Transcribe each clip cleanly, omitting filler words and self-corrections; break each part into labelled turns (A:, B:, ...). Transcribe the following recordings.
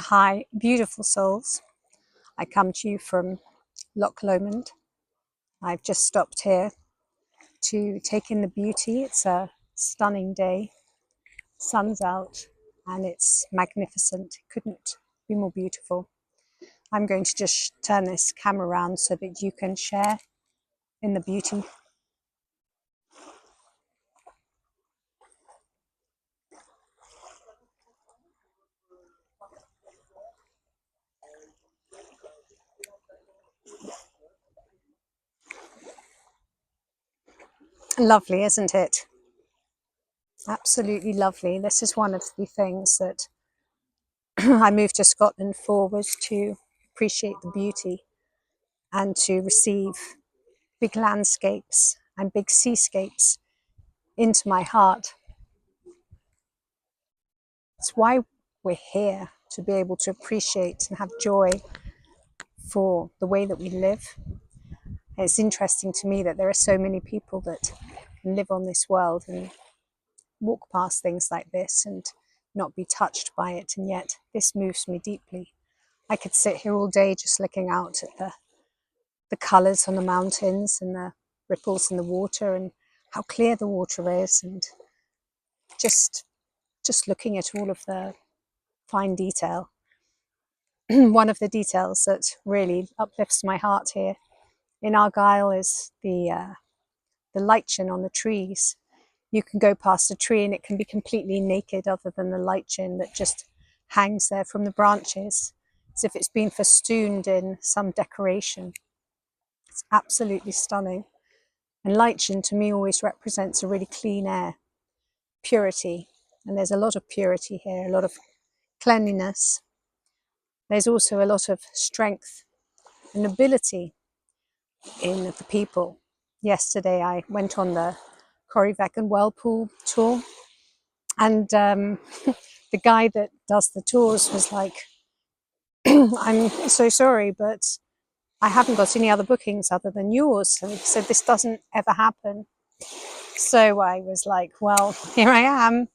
A: Hi, beautiful souls. I come to you from Loch Lomond. I've just stopped here to take in the beauty. It's a stunning day. Sun's out and it's magnificent. It couldn't be more beautiful. I'm going to just turn this camera around so that you can share in the beauty. Lovely, isn't it? Absolutely lovely. This is one of the things that I moved to Scotland for, was to appreciate the beauty and to receive big landscapes and big seascapes into my heart. It's why we're here, to be able to appreciate and have joy for the way that we live. It's interesting to me that there are so many people that live on this world and walk past things like this and not be touched by it, and yet this moves me deeply. I could sit here all day just looking out at the colours on the mountains and the ripples in the water and how clear the water is, and just looking at all of the fine detail. One of the details that really uplifts my heart here in Argyll is the lichen on the trees. You can go past a tree and it can be completely naked other than the lichen that just hangs there from the branches, as if it's been festooned in some decoration. It's absolutely stunning. And lichen to me always represents a really clean air, purity. And there's a lot of purity here, a lot of cleanliness. There's also a lot of strength and ability in the people. Yesterday I went on the Corryvreckan and Whirlpool tour, and the guy that does the tours was like, I'm so sorry, but I haven't got any other bookings other than yours. And he said, this doesn't ever happen. So I was like, well, here I am.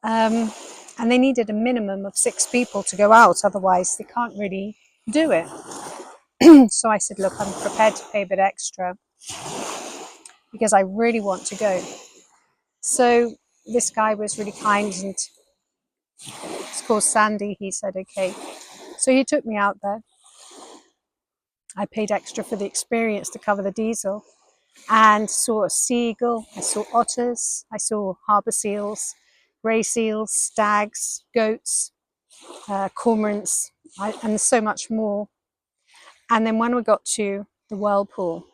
A: And they needed a minimum of 6 people to go out, otherwise they can't really do it. So I said, look, I'm prepared to pay a bit extra because I really want to go. So this guy was really kind, and it's called Sandy. He said, okay. So he took me out there. I paid extra for the experience to cover the diesel, and saw a seagull. I saw otters. I saw harbour seals, grey seals, stags, goats, cormorants, and so much more. And then when we got to the whirlpool,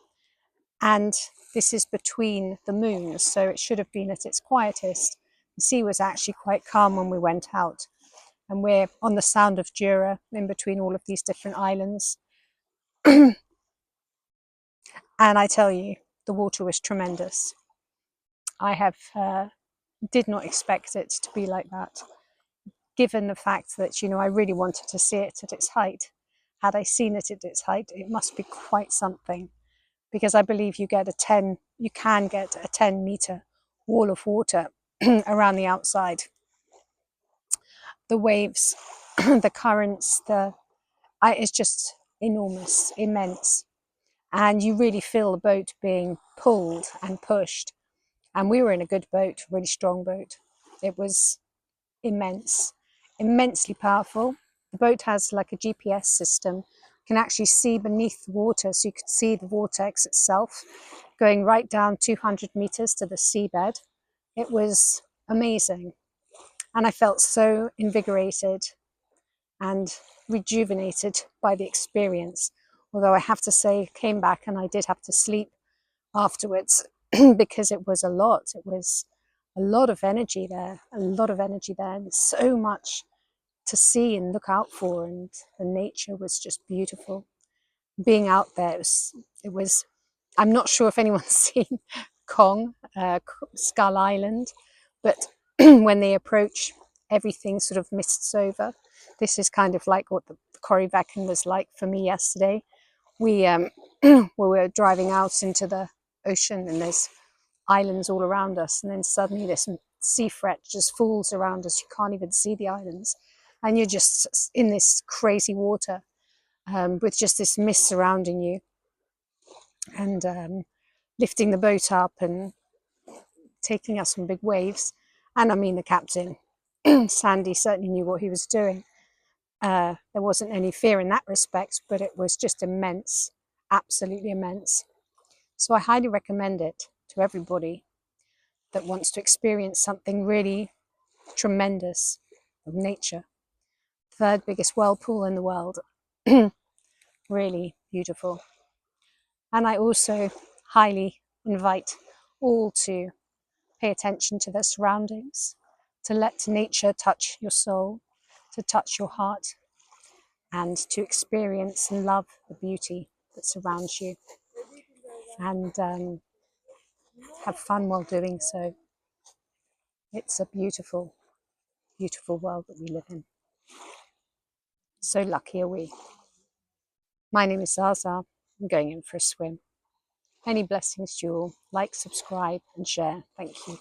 A: and this is between the moons, so it should have been at its quietest. The sea was actually quite calm when we went out, and we're on the Sound of Jura, in between all of these different islands. And I tell you, the water was tremendous. I did not expect it to be like that, given the fact that, I really wanted to see it at its height. Had I seen it at its height, it must be quite something, because I believe you can get a 10-meter wall of water around the outside. The waves, the currents, it's just enormous, immense. And you really feel the boat being pulled and pushed. And we were in a good boat, a really strong boat. It was immense, immensely powerful. The boat has like a GPS system. You can actually see beneath the water, so you could see the vortex itself going right down 200 meters to the seabed. It was amazing. And I felt so invigorated and rejuvenated by the experience. Although I have to say, came back and I did have to sleep afterwards because it was a lot. It was a lot of energy there, and so much to see and look out for, and the nature was just beautiful. Being out there, it was I'm not sure if anyone's seen Kong, Skull Island, but when they approach, everything sort of mists over. This is kind of like what the Corryvreckan was like for me yesterday. We we were driving out into the ocean, and there's islands all around us, and then suddenly this sea fret just falls around us. You can't even see the islands. and you're just in this crazy water with just this mist surrounding you, and lifting the boat up and taking us on big waves. And I mean, the captain, Sandy, certainly knew what he was doing. There wasn't any fear in that respect, but it was just immense, absolutely immense. So I highly recommend it to everybody that wants to experience something really tremendous of nature. Third biggest whirlpool in the world. Really beautiful. And I also highly invite all to pay attention to their surroundings, to let nature touch your soul, to touch your heart, and to experience and love the beauty that surrounds you, and have fun while doing so. It's a beautiful, beautiful world that we live in. So lucky are we. My name is ZsaZsa. I'm going in for a swim. Many blessings to you all. Like, subscribe, and share. Thank you.